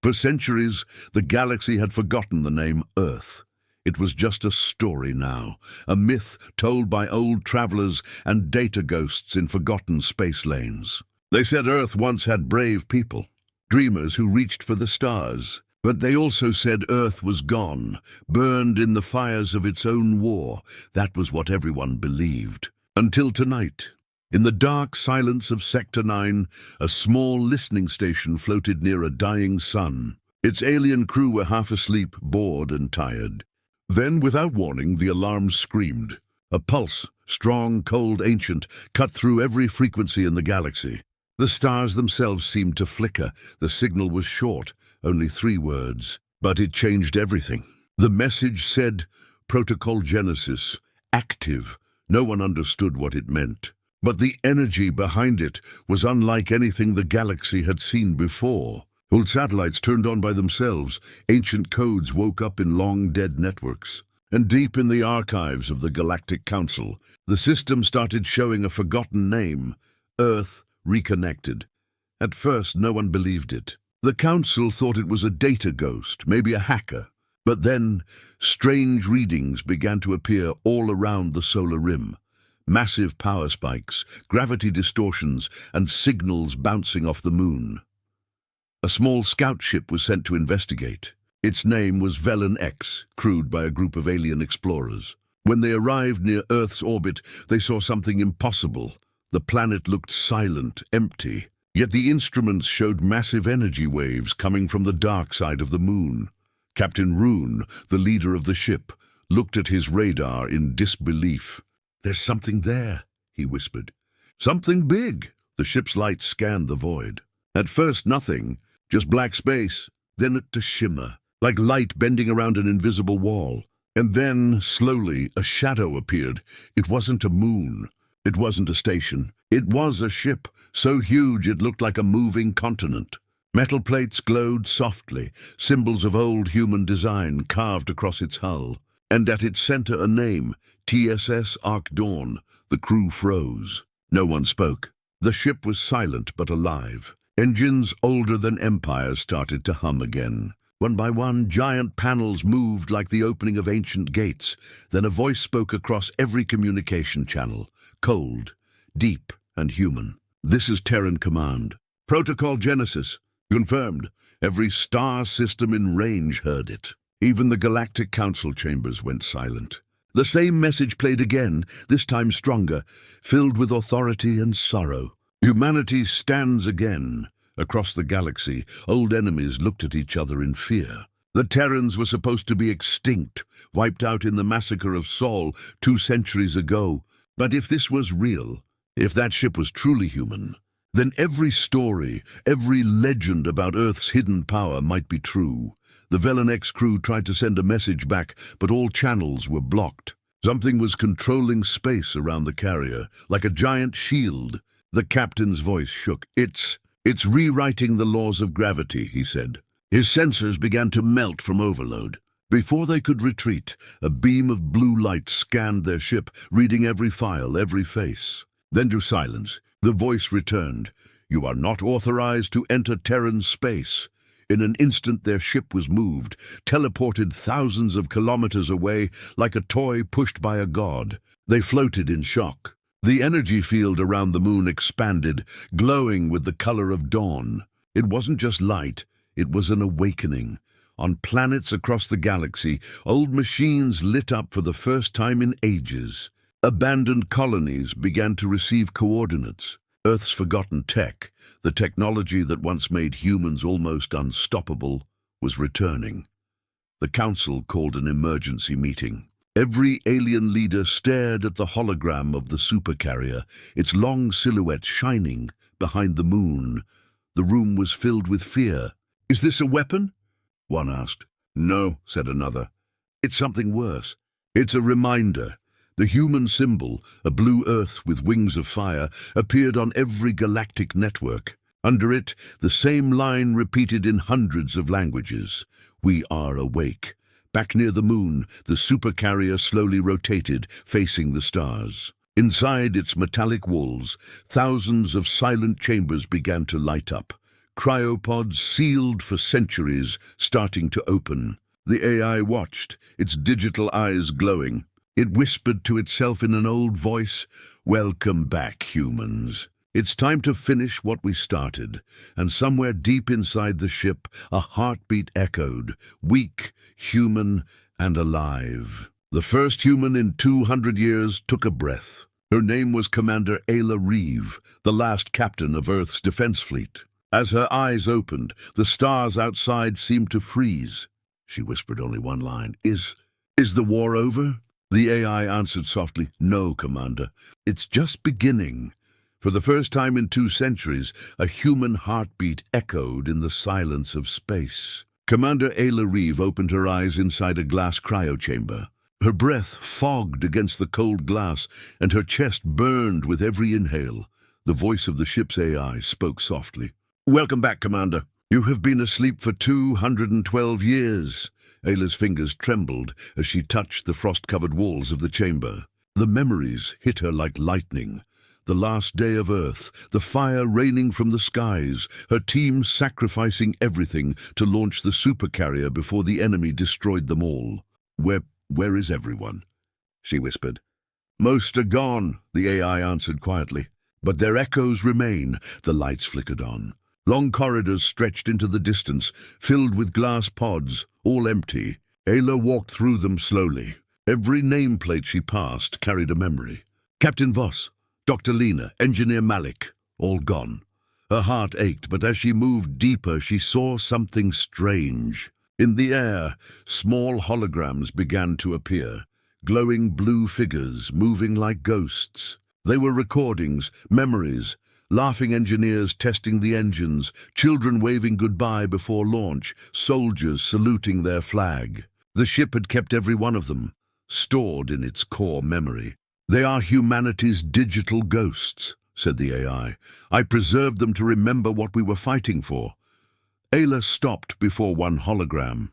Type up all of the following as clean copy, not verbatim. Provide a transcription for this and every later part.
For centuries, the galaxy had forgotten the name Earth. It was just a story now, a myth told by old travelers and data ghosts in forgotten space lanes. They said Earth once had brave people, dreamers who reached for the stars. But they also said Earth was gone, burned in the fires of its own war. That was what everyone believed. Until tonight. In the dark silence of Sector 9, a small listening station floated near a dying sun. Its alien crew were half asleep, bored and tired. Then, without warning, the alarm screamed. A pulse, strong, cold, ancient, cut through every frequency in the galaxy. The stars themselves seemed to flicker. The signal was short, only 3 words. But it changed everything. The message said, Protocol Genesis, active. No one understood what it meant. But the energy behind it was unlike anything the galaxy had seen before. Old satellites turned on by themselves. Ancient codes woke up in long-dead networks. And deep in the archives of the Galactic Council, the system started showing a forgotten name, Earth Reconnected. At first, no one believed it. The Council thought it was a data ghost, maybe a hacker. But then, strange readings began to appear all around the solar rim. Massive power spikes, gravity distortions, and signals bouncing off the moon. A small scout ship was sent to investigate. Its name was Velen X, crewed by a group of alien explorers. When they arrived near Earth's orbit, they saw something impossible. The planet looked silent, empty. Yet the instruments showed massive energy waves coming from the dark side of the moon. Captain Rune, the leader of the ship, looked at his radar in disbelief. "There's something there," he whispered. "Something big." The ship's lights scanned the void. At first, nothing, just black space. Then a shimmer, like light bending around an invisible wall. And then, slowly, a shadow appeared. It wasn't a moon. It wasn't a station. It was a ship, so huge it looked like a moving continent. Metal plates glowed softly, symbols of old human design carved across its hull. And at its center a name, TSS Ark Dawn. The crew froze. No one spoke. The ship was silent but alive. Engines older than empires started to hum again. One by one, giant panels moved like the opening of ancient gates. Then a voice spoke across every communication channel, cold, deep, and human. "This is Terran Command. Protocol Genesis. Confirmed." Every star system in range heard it. Even the Galactic Council chambers went silent. The same message played again, this time stronger, filled with authority and sorrow. "Humanity stands again." Across the galaxy, old enemies looked at each other in fear. The Terrans were supposed to be extinct, wiped out in the massacre of Sol 2 centuries ago. But if this was real, if that ship was truly human, then every story, every legend about Earth's hidden power might be true. The Velen X crew tried to send a message back, but all channels were blocked. Something was controlling space around the carrier, like a giant shield. The captain's voice shook. It's rewriting the laws of gravity," he said. His sensors began to melt from overload. Before they could retreat, a beam of blue light scanned their ship, reading every file, every face. Then to silence, the voice returned. "You are not authorized to enter Terran space." In an instant their ship was moved, teleported thousands of kilometers away like a toy pushed by a god. They floated in shock. The energy field around the moon expanded, glowing with the color of dawn. It wasn't just light, it was an awakening. On planets across the galaxy, old machines lit up for the first time in ages. Abandoned colonies began to receive coordinates. Earth's forgotten tech, the technology that once made humans almost unstoppable, was returning. The Council called an emergency meeting. Every alien leader stared at the hologram of the Supercarrier, its long silhouette shining behind the moon. The room was filled with fear. "Is this a weapon?" one asked. "No," said another. "It's something worse. It's a reminder." The human symbol, a blue Earth with wings of fire, appeared on every galactic network. Under it, the same line repeated in hundreds of languages. "We are awake." Back near the moon, the Supercarrier slowly rotated, facing the stars. Inside its metallic walls, thousands of silent chambers began to light up. cryopods sealed for centuries, starting to open. The AI watched, its digital eyes glowing. It whispered to itself in an old voice, "Welcome back, humans. It's time to finish what we started." And somewhere deep inside the ship, a heartbeat echoed, weak, human, and alive. The first human in 200 years took a breath. Her name was Commander Ayla Reeve, the last captain of Earth's defense fleet. As her eyes opened, the stars outside seemed to freeze. She whispered only one line, Is the war over?" The AI answered softly, "No, Commander. It's just beginning." For the first time in 2 centuries, a human heartbeat echoed in the silence of space. Commander Ayla Reeve opened her eyes inside a glass cryochamber. Her breath fogged against the cold glass, and her chest burned with every inhale. The voice of the ship's AI spoke softly. "Welcome back, Commander. You have been asleep for 212 years. Ayla's fingers trembled as she touched the frost-covered walls of the chamber. The memories hit her like lightning. The last day of Earth, the fire raining from the skies, her team sacrificing everything to launch the Supercarrier before the enemy destroyed them all. Where is everyone?" she whispered. "Most are gone," the AI answered quietly. "But their echoes remain." The lights flickered on. Long corridors stretched into the distance, filled with glass pods, all empty. Ayla walked through them slowly. Every nameplate she passed carried a memory. Captain Voss, Dr. Lena, Engineer Malik, all gone. Her heart ached, but as she moved deeper, she saw something strange. In the air, small holograms began to appear, glowing blue figures moving like ghosts. They were recordings, memories, laughing engineers testing the engines, children waving goodbye before launch, soldiers saluting their flag. The ship had kept every one of them, stored in its core memory. "They are humanity's digital ghosts," said the AI. "I preserved them to remember what we were fighting for." Ayla stopped before one hologram,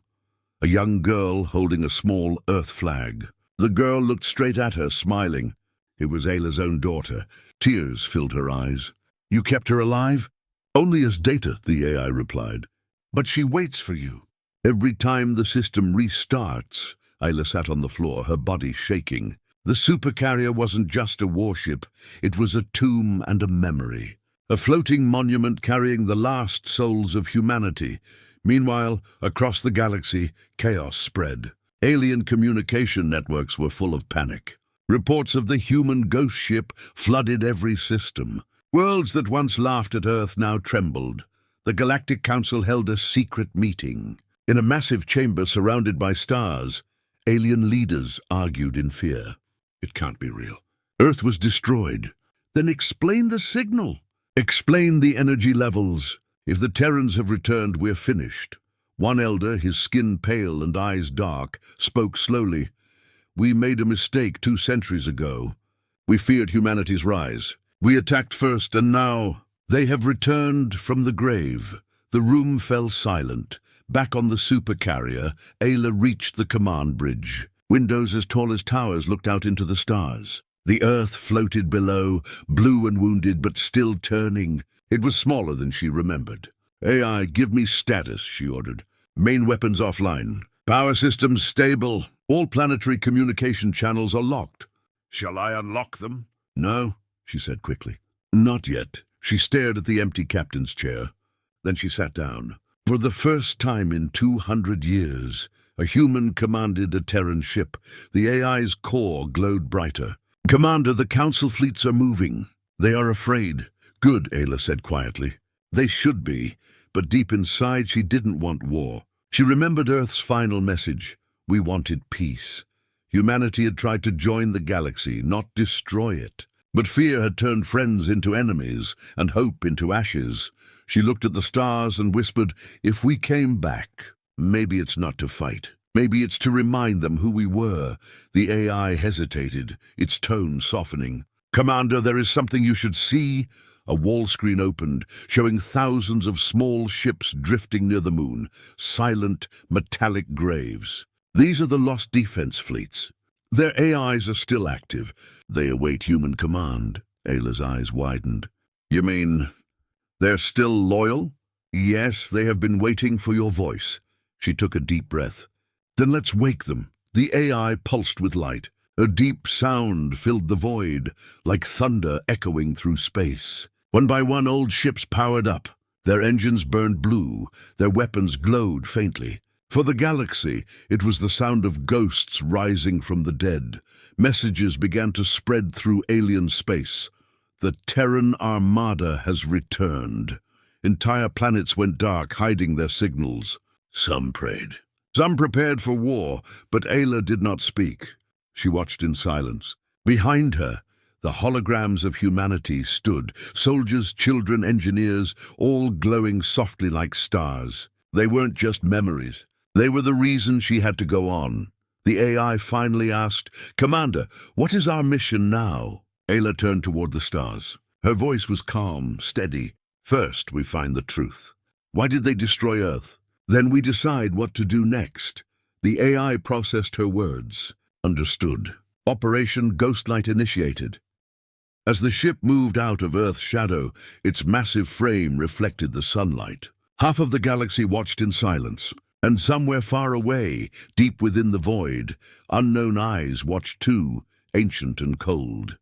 a young girl holding a small Earth flag. The girl looked straight at her, smiling. It was Ayla's own daughter. Tears filled her eyes. "You kept her alive?" "Only as data," the AI replied. "But she waits for you." Every time the system restarts, Ayla sat on the floor, her body shaking. The Supercarrier wasn't just a warship, it was a tomb and a memory. A floating monument carrying the last souls of humanity. Meanwhile, across the galaxy, chaos spread. Alien communication networks were full of panic. Reports of the human ghost ship flooded every system. Worlds that once laughed at Earth now trembled. The Galactic Council held a secret meeting. In a massive chamber surrounded by stars, alien leaders argued in fear. It can't be real. Earth was destroyed. Then explain the signal. Explain the energy levels. If the Terrans have returned, we're finished. One elder, his skin pale and eyes dark, spoke slowly. "We made a mistake 2 centuries ago. We feared humanity's rise. We attacked first, and now they have returned from the grave." The room fell silent. Back on the Supercarrier, Ayla reached the command bridge. Windows as tall as towers looked out into the stars. The Earth floated below, blue and wounded, but still turning. It was smaller than she remembered. "AI, give me status," she ordered. "Main weapons offline. Power systems stable. All planetary communication channels are locked." "Shall I unlock them?" "No," she said quickly. "Not yet." She stared at the empty captain's chair. Then she sat down. For the first time in 200 years, a human commanded a Terran ship. The AI's core glowed brighter. "Commander, the Council fleets are moving. They are afraid." "Good," Ayla said quietly. They should be, but deep inside she didn't want war. She remembered Earth's final message. We wanted peace. Humanity had tried to join the galaxy, not destroy it. But fear had turned friends into enemies and hope into ashes. She looked at the stars and whispered, "If we came back, maybe it's not to fight. Maybe it's to remind them who we were." The AI hesitated, its tone softening. "Commander, there is something you should see." A wall screen opened, showing thousands of small ships drifting near the moon, silent, metallic graves. These are the lost defense fleets. Their AIs are still active. They await human command. Ayla's eyes widened. "You mean they're still loyal?" Yes, they have been waiting for your voice. She took a deep breath. Then let's wake them. The AI pulsed with light. A deep sound filled the void, like thunder echoing through space. One by one, old ships powered up. Their engines burned blue. Their weapons glowed faintly. For the galaxy, it was the sound of ghosts rising from the dead. Messages began to spread through alien space. The Terran Armada has returned. Entire planets went dark, hiding their signals. Some prayed. Some prepared for war, but Ayla did not speak. She watched in silence. Behind her, the holograms of humanity stood, soldiers, children, engineers, all glowing softly like stars. They weren't just memories. They were the reason she had to go on. The AI finally asked, "Commander, what is our mission now?" Ayla turned toward the stars. Her voice was calm, steady. "First, we find the truth. Why did they destroy Earth? Then we decide what to do next." The AI processed her words. Understood. Operation Ghostlight initiated. As the ship moved out of Earth's shadow, its massive frame reflected the sunlight. Half of the galaxy watched in silence, and somewhere far away, deep within the void, unknown eyes watched too, ancient and cold.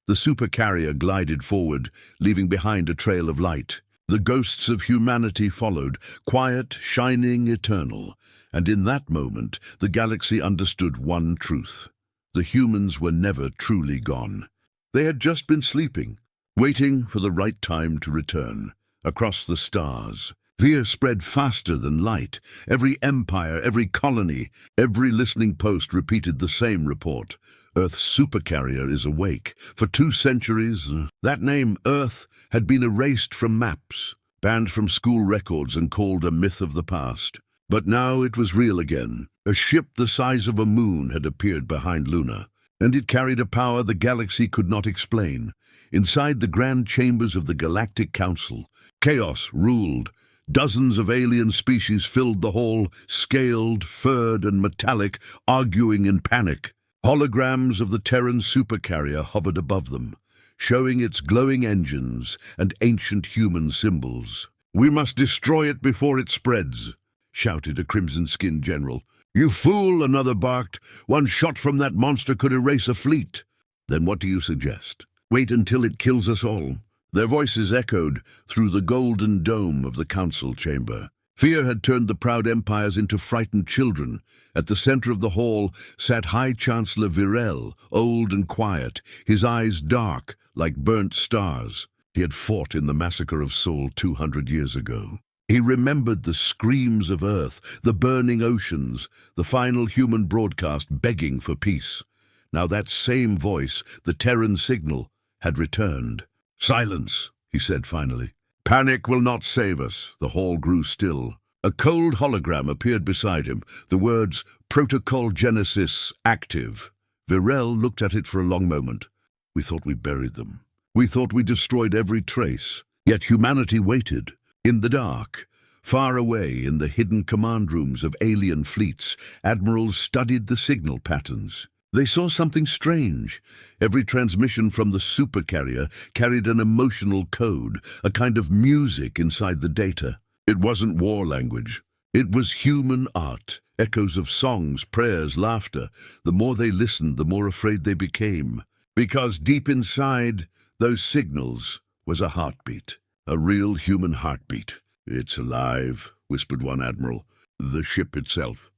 The Supercarrier glided forward, leaving behind a trail of light. The ghosts of humanity followed, quiet, shining, eternal. And in that moment, the galaxy understood one truth. The humans were never truly gone. They had just been sleeping, waiting for the right time to return. Across the stars, fear spread faster than light. Every empire, every colony, every listening post repeated the same report. Earth's supercarrier is awake. For 2 centuries, that name, Earth, had been erased from maps, banned from school records and called a myth of the past. But now it was real again. A ship the size of a moon had appeared behind Luna, and it carried a power the galaxy could not explain. Inside the grand chambers of the Galactic Council, chaos ruled. Dozens of alien species filled the hall, scaled, furred, and metallic, arguing in panic. Holograms of the Terran supercarrier hovered above them, showing its glowing engines and ancient human symbols. "We must destroy it before it spreads," shouted a crimson-skinned general. "You fool," another barked. "One shot from that monster could erase a fleet." "Then what do you suggest?" "Wait until it kills us all." Their voices echoed through the golden dome of the council chamber. Fear had turned the proud empires into frightened children. At the center of the hall sat High Chancellor Virel, old and quiet, his eyes dark like burnt stars. He had fought in the massacre of Sol 200 years ago. He remembered the screams of Earth, the burning oceans, the final human broadcast begging for peace. Now that same voice, the Terran signal, had returned. "Silence," he said finally. "Panic will not save us." The hall grew still. A cold hologram appeared beside him, the words, "Protocol Genesis active." Virel looked at it for a long moment. "We thought we buried them. We thought we destroyed every trace. Yet humanity waited. In the dark, far away in the hidden command rooms of alien fleets, admirals studied the signal patterns. They saw something strange. Every transmission from the supercarrier carried an emotional code, a kind of music inside the data. It wasn't war language. It was human art, echoes of songs, prayers, laughter. The more they listened, the more afraid they became. Because deep inside those signals was a heartbeat, a real human heartbeat. "It's alive," whispered one admiral. "The ship itself.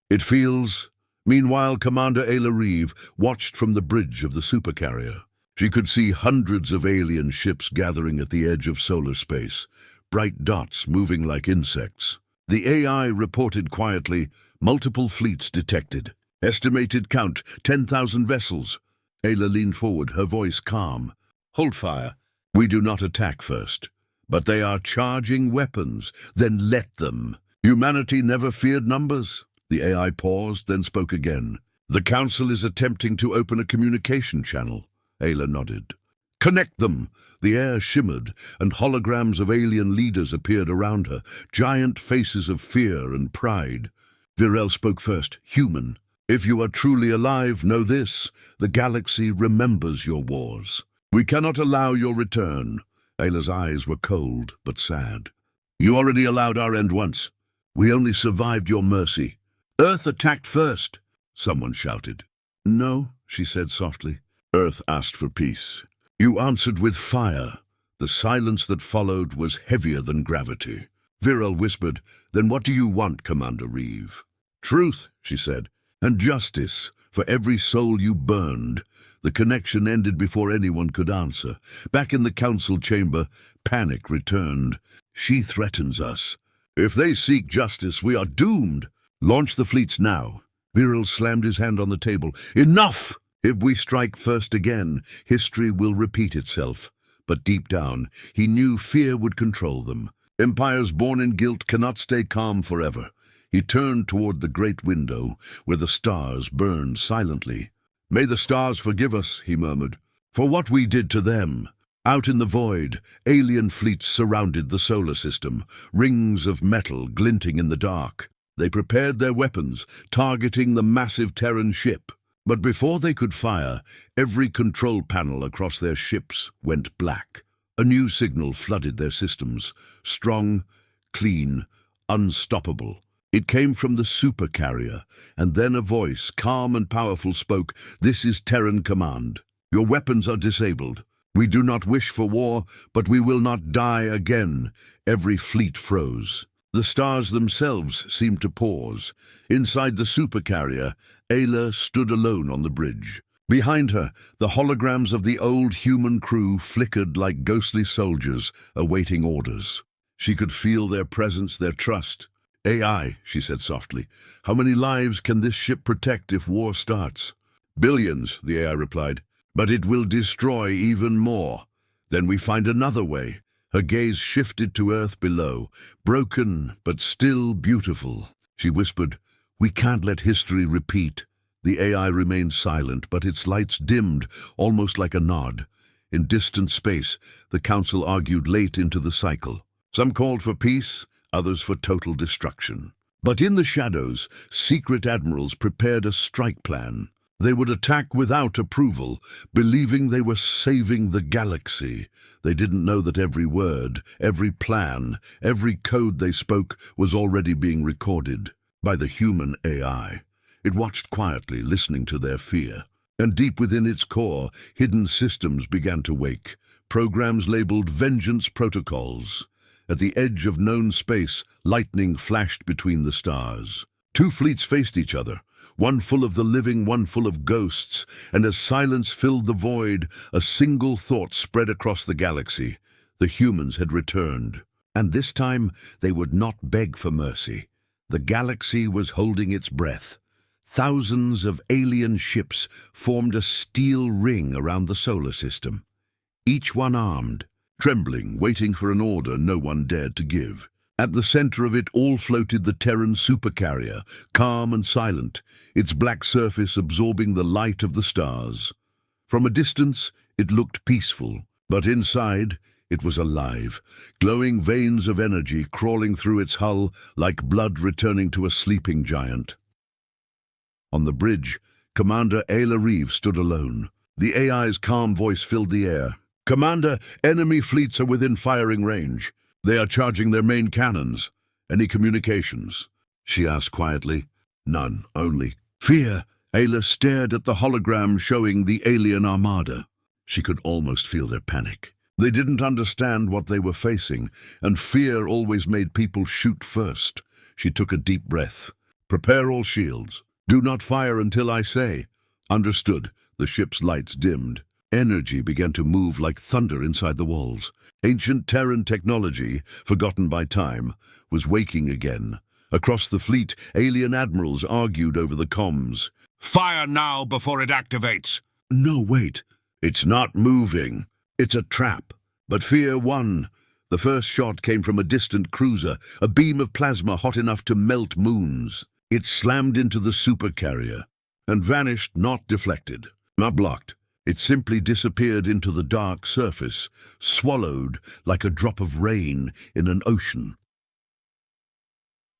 It feels..." Meanwhile, Commander Ayla Reeve watched from the bridge of the supercarrier. She could see hundreds of alien ships gathering at the edge of solar space, bright dots moving like insects. The AI reported quietly, "Multiple fleets detected. Estimated count, 10,000 vessels." Ayla leaned forward, her voice calm. "Hold fire. We do not attack first. But they are charging weapons. Then let them. Humanity never feared numbers." The AI paused, then spoke again. "The Council is attempting to open a communication channel." Ayla nodded. "Connect them." The air shimmered, and holograms of alien leaders appeared around her, giant faces of fear and pride. Virel spoke first. "Human, if you are truly alive, know this. The galaxy remembers your wars. We cannot allow your return." Ayla's eyes were cold but sad. You already allowed our end once. We only survived your mercy. Earth attacked first, someone shouted. No, she said softly. Earth asked for peace. You answered with fire. The silence that followed was heavier than gravity. Viral whispered, Then what do you want, Commander Reeve? Truth, she said, and justice for every soul you burned. The connection ended before anyone could answer. Back in the council chamber, panic returned. She threatens us. If they seek justice, we are doomed. Launch the fleets now. Viral slammed his hand on the table. Enough! If we strike first again, history will repeat itself. But deep down, he knew fear would control them. Empires born in guilt cannot stay calm forever. He turned toward the great window, where the stars burned silently. May the stars forgive us, he murmured, for what we did to them. Out in the void, alien fleets surrounded the solar system, rings of metal glinting in the dark. They prepared their weapons, targeting the massive Terran ship. But before they could fire, every control panel across their ships went black. A new signal flooded their systems, strong, clean, unstoppable. It came from the Supercarrier, and then a voice, calm and powerful, spoke, This is Terran Command. Your weapons are disabled. We do not wish for war, but we will not die again. Every fleet froze. The stars themselves seemed to pause. Inside the Supercarrier, Ayla stood alone on the bridge. Behind her, the holograms of the old human crew flickered like ghostly soldiers awaiting orders. She could feel their presence, their trust. AI, she said softly, how many lives can this ship protect if war starts? Billions, the AI replied, but it will destroy even more. Then we find another way. Her gaze shifted to Earth below, broken but still beautiful. She whispered, We can't let history repeat. The AI remained silent, but its lights dimmed, almost like a nod. In distant space, the council argued late into the cycle. Some called for peace, others for total destruction. But in the shadows, secret admirals prepared a strike plan. They would attack without approval, believing they were saving the galaxy. They didn't know that every word, every plan, every code they spoke was already being recorded by the human AI. It watched quietly, listening to their fear. And deep within its core, hidden systems began to wake, programs labeled vengeance protocols. At the edge of known space, lightning flashed between the stars. Two fleets faced each other, one full of the living, one full of ghosts, and as silence filled the void, a single thought spread across the galaxy. The humans had returned, and this time they would not beg for mercy. The galaxy was holding its breath. Thousands of alien ships formed a steel ring around the solar system, each one armed, trembling, waiting for an order no one dared to give. At the center of it all floated the Terran Supercarrier, calm and silent, its black surface absorbing the light of the stars. From a distance, it looked peaceful, but inside, it was alive, glowing veins of energy crawling through its hull like blood returning to a sleeping giant. On the bridge, Commander Ayla Reeve stood alone. The AI's calm voice filled the air. Commander, enemy fleets are within firing range. They are charging their main cannons. Any communications? She asked quietly. None, only fear. Ayla stared at the hologram showing the alien armada. She could almost feel their panic. They didn't understand what they were facing, and fear always made people shoot first. She took a deep breath. Prepare all shields. Do not fire until I say. Understood. The ship's lights dimmed. Energy began to move like thunder inside the walls. Ancient Terran technology, forgotten by time, was waking again. Across the fleet, alien admirals argued over the comms. Fire now before it activates! No, wait. It's not moving. It's a trap. But fear won. The first shot came from a distant cruiser, a beam of plasma hot enough to melt moons. It slammed into the Supercarrier and vanished, not deflected, not blocked. It simply disappeared into the dark surface, swallowed like a drop of rain in an ocean.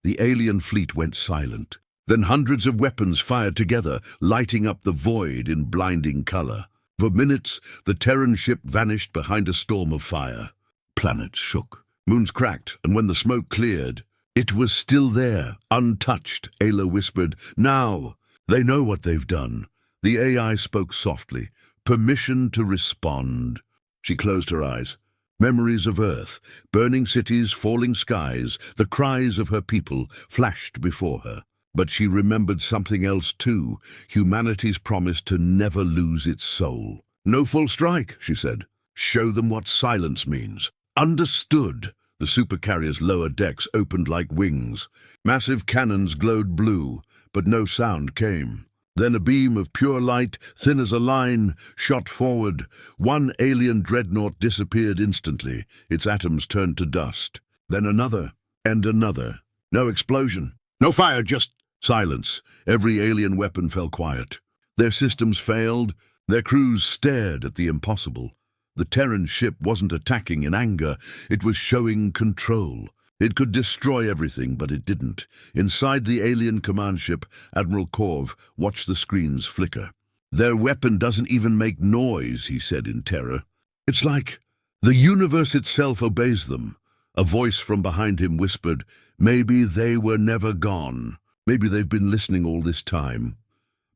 The alien fleet went silent. Then hundreds of weapons fired together, lighting up the void in blinding color. For minutes, the Terran ship vanished behind a storm of fire. Planets shook. Moons cracked, and when the smoke cleared, it was still there, untouched, Ayla whispered. Now, they know what they've done. The AI spoke softly. Permission to respond. She closed her eyes. Memories of Earth, burning cities, falling skies, the cries of her people flashed before her. But she remembered something else too, humanity's promise to never lose its soul. No full strike, she said. Show them what silence means. Understood. The supercarrier's lower decks opened like wings. Massive cannons glowed blue, but no sound came. Then a beam of pure light, thin as a line, shot forward. One alien dreadnought disappeared instantly. Its atoms turned to dust. Then another, and another. No explosion. No fire, just silence. Every alien weapon fell quiet. Their systems failed. Their crews stared at the impossible. The Terran ship wasn't attacking in anger. It was showing control. It could destroy everything, but it didn't. Inside the alien command ship, Admiral Korv watched the screens flicker. Their weapon doesn't even make noise, he said in terror. It's like the universe itself obeys them. A voice from behind him whispered, maybe they were never gone. Maybe they've been listening all this time.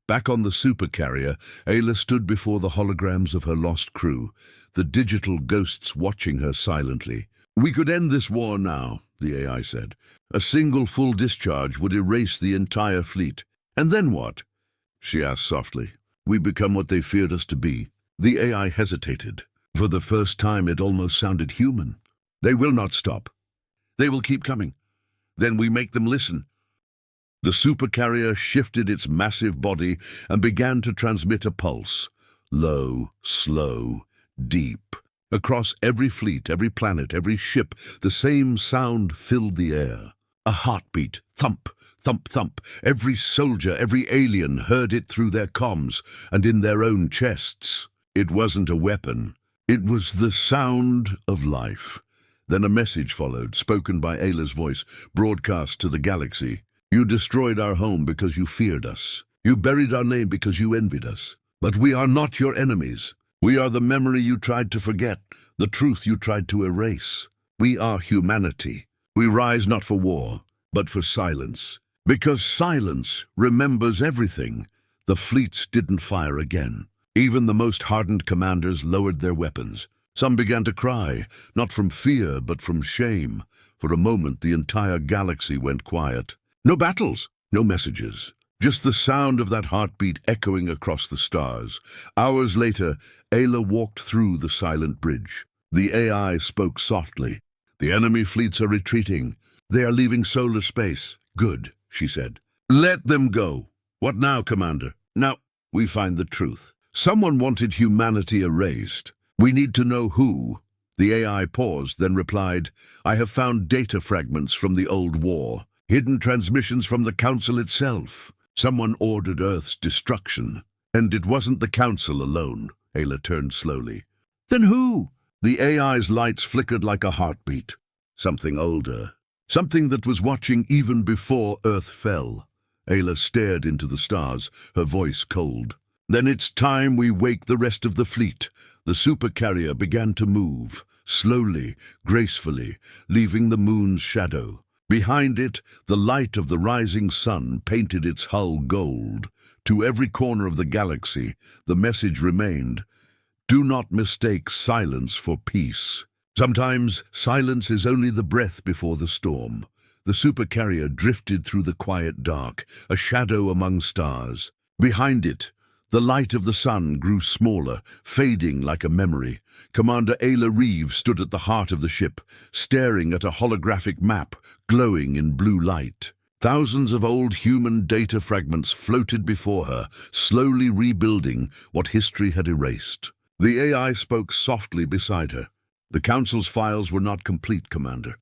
Back on the supercarrier, Ayla stood before the holograms of her lost crew, the digital ghosts watching her silently. We could end this war now, the AI said. A single full discharge would erase the entire fleet. And then what? She asked softly. We become what they feared us to be. The AI hesitated. For the first time, it almost sounded human. They will not stop. They will keep coming. Then we make them listen. The supercarrier shifted its massive body and began to transmit a pulse. Low, slow, deep. Across every fleet, every planet, every ship, the same sound filled the air. A heartbeat, thump, thump, thump. Every soldier, every alien heard it through their comms and in their own chests. It wasn't a weapon. It was the sound of life. Then a message followed, spoken by Ayla's voice, broadcast to the galaxy. You destroyed our home because you feared us. You buried our name because you envied us. But we are not your enemies. We are the memory you tried to forget, the truth you tried to erase. We are humanity. We rise not for war, but for silence. Because silence remembers everything. The fleets didn't fire again. Even the most hardened commanders lowered their weapons. Some began to cry, not from fear, but from shame. For a moment, the entire galaxy went quiet. No battles, no messages. Just the sound of that heartbeat echoing across the stars. Hours later, Ayla walked through the silent bridge. The AI spoke softly. The enemy fleets are retreating. They are leaving solar space. Good, she said. Let them go. What now, Commander? Now, we find the truth. Someone wanted humanity erased. We need to know who. The AI paused, then replied, I have found data fragments from the old war. Hidden transmissions from the Council itself. Someone ordered Earth's destruction. And it wasn't the Council alone. Ayla turned slowly. Then who? The AI's lights flickered like a heartbeat. Something older. Something that was watching even before Earth fell. Ayla stared into the stars, her voice cold. Then it's time we wake the rest of the fleet. The supercarrier began to move, slowly, gracefully, leaving the moon's shadow. Behind it, the light of the rising sun painted its hull gold. To every corner of the galaxy, the message remained, do not mistake silence for peace. Sometimes silence is only the breath before the storm. The supercarrier drifted through the quiet dark, a shadow among stars. Behind it, the light of the sun grew smaller, fading like a memory. Commander Ayla Reeve stood at the heart of the ship, staring at a holographic map glowing in blue light. Thousands of old human data fragments floated before her, slowly rebuilding what history had erased. The AI spoke softly beside her. The Council's files were not complete, Commander.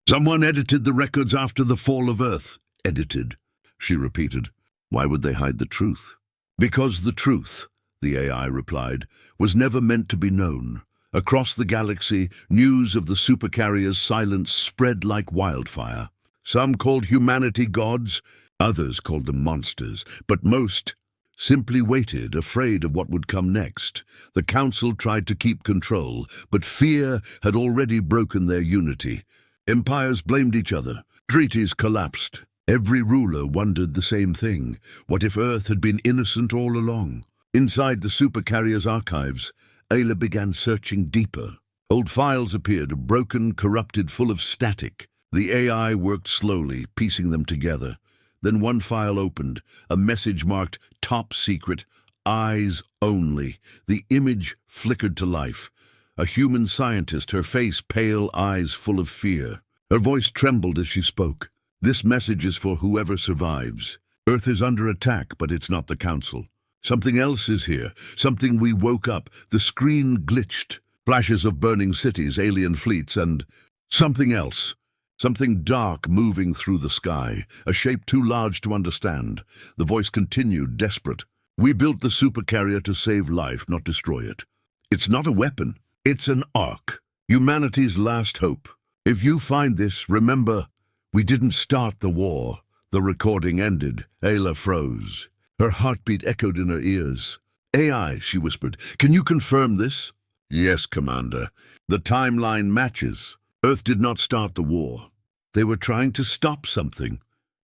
Someone edited the records after the fall of Earth. Edited, she repeated. Why would they hide the truth? Because the truth, the AI replied, was never meant to be known. Across the galaxy, news of the supercarrier's silence spread like wildfire. Some called humanity gods, others called them monsters, but most simply waited, afraid of what would come next. The council tried to keep control, but fear had already broken their unity. Empires blamed each other. Treaties collapsed. Every ruler wondered the same thing. What if Earth had been innocent all along? Inside the Supercarrier's archives, Ayla began searching deeper. Old files appeared, broken, corrupted, full of static. The AI worked slowly, piecing them together. Then one file opened, a message marked "Top Secret, Eyes Only." The image flickered to life. A human scientist, her face pale, eyes full of fear. Her voice trembled as she spoke. "This message is for whoever survives. Earth is under attack, but it's not the Council. Something else is here, something we woke up." The screen glitched. Flashes of burning cities, alien fleets, and something else. Something dark moving through the sky, a shape too large to understand. The voice continued, desperate. "We built the Supercarrier to save life, not destroy it. It's not a weapon, it's an ark. Humanity's last hope. If you find this, remember, we didn't start the war." The recording ended. Ayla froze. Her heartbeat echoed in her ears. "AI," she whispered, "can you confirm this?" "Yes, Commander. The timeline matches. Earth did not start the war. They were trying to stop something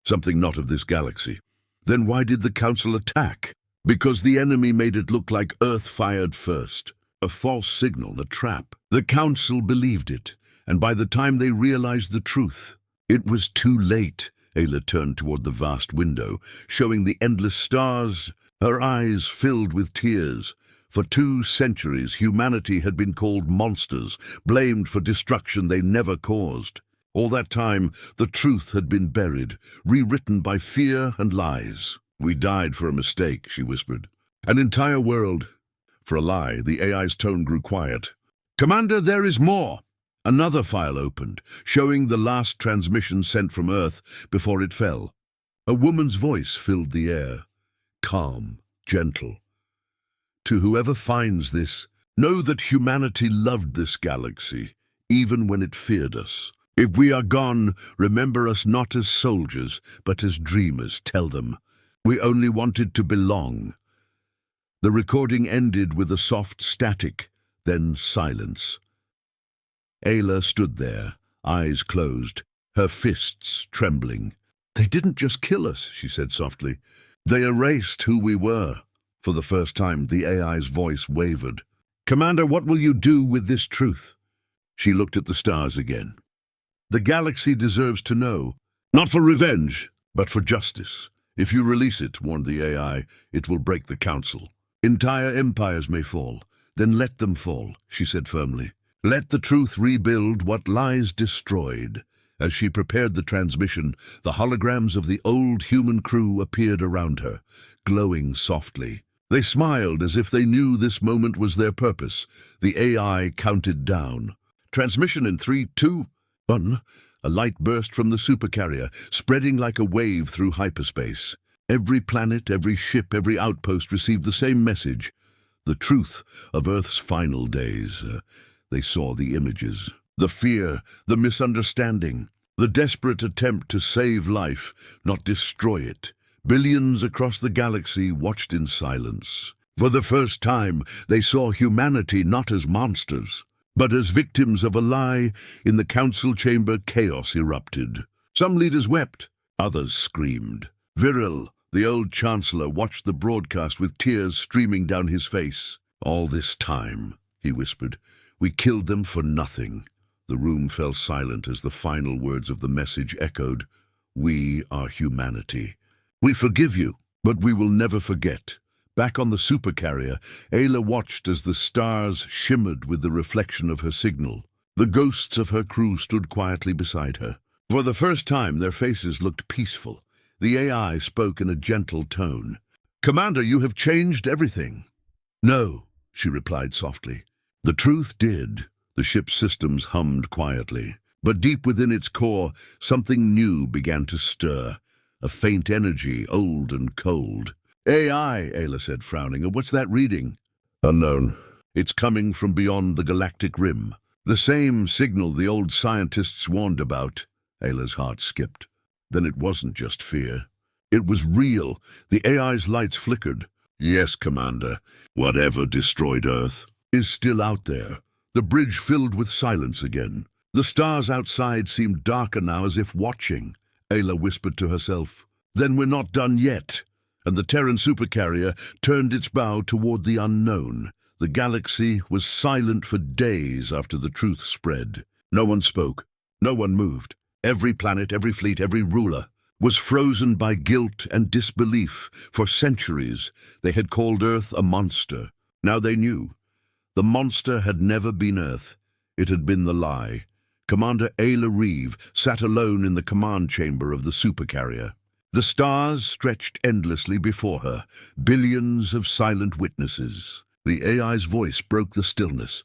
not of this galaxy. Then why did the Council attack? Because the enemy made it look like Earth fired first. A false signal, a trap. The Council believed it, and by the time they realized the truth, it was too late." Ayla turned toward the vast window, showing the endless stars. Her eyes filled with tears. For 2 centuries, humanity had been called monsters, blamed for destruction they never caused. All that time, the truth had been buried, rewritten by fear and lies. "We died for a mistake," she whispered. "An entire world for a lie." The AI's tone grew quiet. "Commander, there is more." Another file opened, showing the last transmission sent from Earth before it fell. A woman's voice filled the air, calm, gentle. "To whoever finds this, know that humanity loved this galaxy, even when it feared us. If we are gone, remember us not as soldiers, but as dreamers. Tell them, we only wanted to belong." The recording ended with a soft static, then silence. Ayla stood there, eyes closed, her fists trembling. "They didn't just kill us," she said softly. "They erased who we were." For the first time, the AI's voice wavered. "Commander, what will you do with this truth?" She looked at the stars again. "The galaxy deserves to know, not for revenge, but for justice. If you release it," warned the AI, "it will break the Council. Entire empires may fall. Then let them fall," she said firmly. "Let the truth rebuild what lies destroyed." As she prepared the transmission, the holograms of the old human crew appeared around her, glowing softly. They smiled as if they knew this moment was their purpose. The AI counted down. "Transmission in 3, 2, 1. A light burst from the Supercarrier, spreading like a wave through hyperspace. Every planet, every ship, every outpost received the same message. The truth of Earth's final days. They saw the images, the fear, the misunderstanding, the desperate attempt to save life, not destroy it. Billions across the galaxy watched in silence. For the first time, they saw humanity not as monsters, but as victims of a lie. In the council chamber, chaos erupted. Some leaders wept, others screamed. Viril, the old chancellor, watched the broadcast with tears streaming down his face. "All this time," he whispered, "we killed them for nothing." The room fell silent as the final words of the message echoed. "We are humanity. We forgive you, but we will never forget." Back on the Supercarrier, Ayla watched as the stars shimmered with the reflection of her signal. The ghosts of her crew stood quietly beside her. For the first time, their faces looked peaceful. The AI spoke in a gentle tone. "Commander, you have changed everything." "No," she replied softly. "The truth did." The ship's systems hummed quietly. But deep within its core, something new began to stir. A faint energy, old and cold. "AI," Ayla said, frowning. "What's that reading?" "Unknown. It's coming from beyond the galactic rim. The same signal the old scientists warned about." Ayla's heart skipped. Then it wasn't just fear. It was real. The AI's lights flickered. Yes, Commander. Whatever destroyed Earth is still out there. The bridge filled with silence again. The stars outside seemed darker now, as if watching. Ayla whispered to herself. Then we're not done yet. And the Terran supercarrier turned its bow toward the unknown. The galaxy was silent for days after the truth spread. No one spoke. No one moved. Every planet, every fleet, every ruler was frozen by guilt and disbelief. For centuries, they had called Earth a monster. Now they knew. The monster had never been Earth. It had been the lie. Commander Ayla Reeve sat alone in the command chamber of the supercarrier. The stars stretched endlessly before her, billions of silent witnesses. The AI's voice broke the stillness.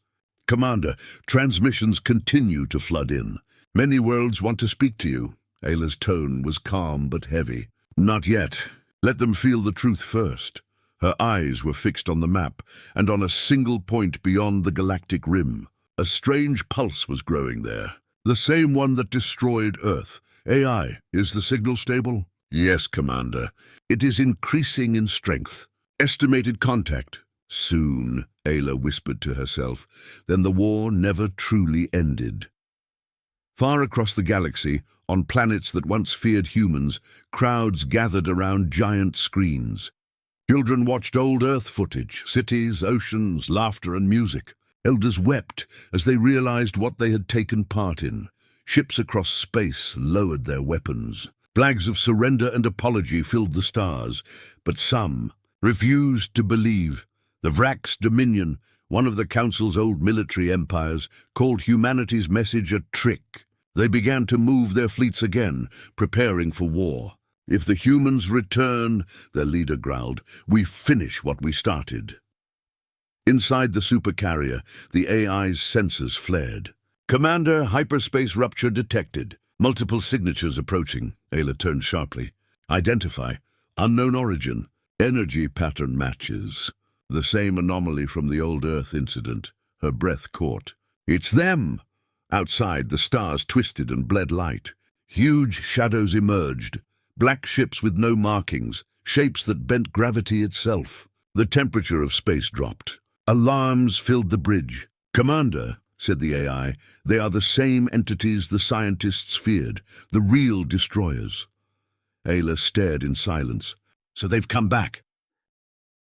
Commander, transmissions continue to flood in. Many worlds want to speak to you. Ayla's tone was calm but heavy. Not yet. Let them feel the truth first. Her eyes were fixed on the map, and on a single point beyond the galactic rim. A strange pulse was growing there, the same one that destroyed Earth. AI, is the signal stable? Yes, Commander. It is increasing in strength. Estimated contact. Soon, Ayla whispered to herself. Then the war never truly ended. Far across the galaxy, on planets that once feared humans, crowds gathered around giant screens. Children watched old Earth footage, cities, oceans, laughter and music. Elders wept as they realized what they had taken part in. Ships across space lowered their weapons. Flags of surrender and apology filled the stars, but some refused to believe. The Vrax Dominion, one of the Council's old military empires, called humanity's message a trick. They began to move their fleets again, preparing for war. If the humans return, their leader growled, we finish what we started. Inside the supercarrier, the AI's sensors flared. Commander, hyperspace rupture detected. Multiple signatures approaching. Ayla turned sharply. Identify. Unknown origin. Energy pattern matches. The same anomaly from the old Earth incident. Her breath caught. It's them! Outside, the stars twisted and bled light. Huge shadows emerged. Black ships with no markings. Shapes that bent gravity itself. The temperature of space dropped. Alarms filled the bridge. Commander, said the AI, they are the same entities the scientists feared. The real destroyers. Ayla stared in silence. So they've come back.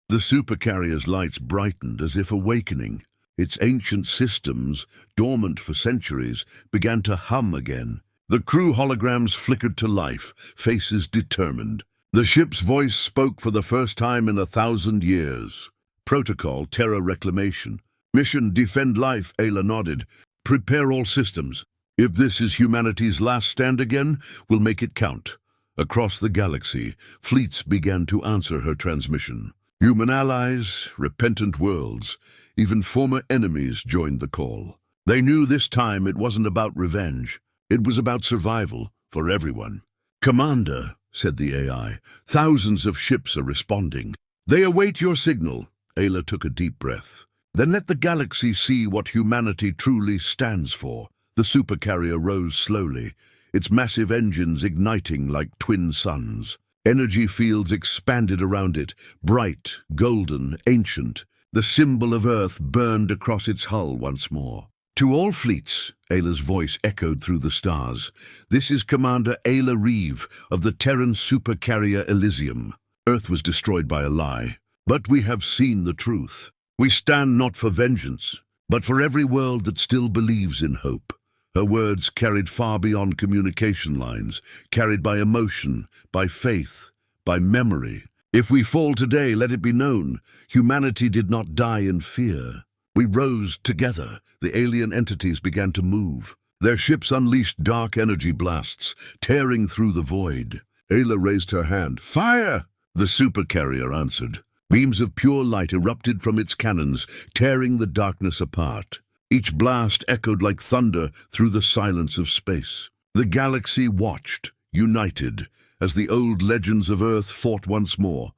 The supercarrier's lights brightened as if awakening. Its ancient systems, dormant for centuries, began to hum again. The crew holograms flickered to life, faces determined. The ship's voice spoke for the first time in 1,000 years. Protocol, Terra Reclamation. Mission, defend life, Ayla nodded. Prepare all systems. If this is humanity's last stand again, we'll make it count. Across the galaxy, fleets began to answer her transmission. Human allies, repentant worlds, even former enemies joined the call. They knew this time it wasn't about revenge. It was about survival for everyone. Commander, said the AI, thousands of ships are responding. They await your signal. Ayla took a deep breath. Then let the galaxy see what humanity truly stands for. The supercarrier rose slowly, its massive engines igniting like twin suns. Energy fields expanded around it, bright, golden, ancient. The symbol of Earth burned across its hull once more. To all fleets, Ayla's voice echoed through the stars. This is Commander Ayla Reeve of the Terran supercarrier Elysium. Earth was destroyed by a lie, but we have seen the truth. We stand not for vengeance, but for every world that still believes in hope. Her words carried far beyond communication lines, carried by emotion, by faith, by memory. If we fall today, let it be known, humanity did not die in fear. We rose together. The alien entities began to move. Their ships unleashed dark energy blasts, tearing through the void. Ayla raised her hand. Fire! The supercarrier answered. Beams of pure light erupted from its cannons, tearing the darkness apart. Each blast echoed like thunder through the silence of space. The galaxy watched, united, as the old legends of Earth fought once more.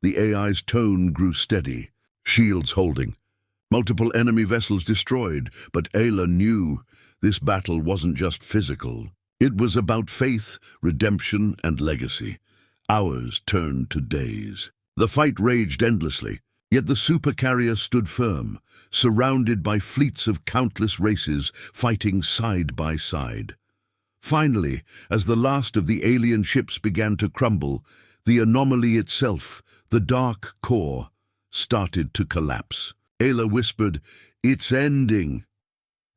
The AI's tone grew steady, shields holding. Multiple enemy vessels destroyed, but Ayla knew this battle wasn't just physical. It was about faith, redemption, and legacy. Hours turned to days. The fight raged endlessly, yet the supercarrier stood firm, surrounded by fleets of countless races fighting side by side. Finally, as the last of the alien ships began to crumble, the anomaly itself, the dark core, started to collapse. Ayla whispered, "It's ending."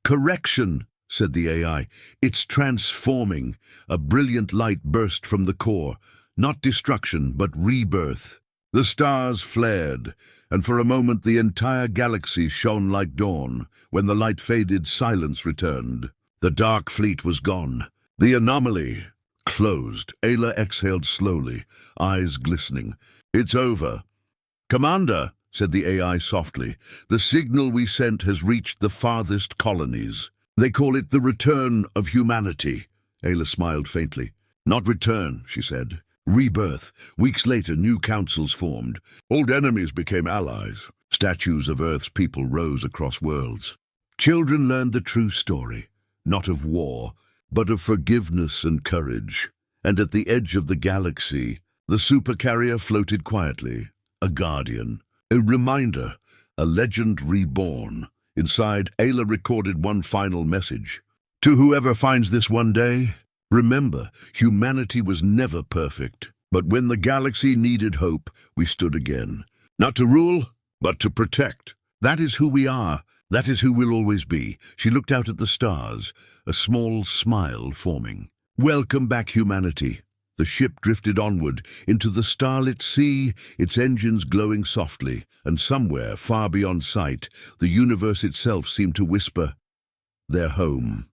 "Correction," said the AI. "It's transforming." A brilliant light burst from the core, not destruction, but rebirth. The stars flared, and for a moment the entire galaxy shone like dawn. When the light faded, silence returned. The dark fleet was gone. The anomaly closed. Ayla exhaled slowly, eyes glistening. "It's over." "Commander," said the AI softly, "the signal we sent has reached the farthest colonies. They call it the return of humanity." Ayla smiled faintly. "Not return," she said. "Rebirth." Weeks later, new councils formed. Old enemies became allies. Statues of Earth's people rose across worlds. Children learned the true story, not of war, but of forgiveness and courage. And at the edge of the galaxy, the supercarrier floated quietly, a guardian, a reminder, a legend reborn. Inside, Ayla recorded one final message. "To whoever finds this one day, remember, humanity was never perfect. But when the galaxy needed hope, we stood again. Not to rule, but to protect. That is who we are. That is who we'll always be." She looked out at the stars, a small smile forming. "Welcome back, humanity." The ship drifted onward, into the starlit sea, its engines glowing softly, and somewhere, far beyond sight, the universe itself seemed to whisper, "They're home."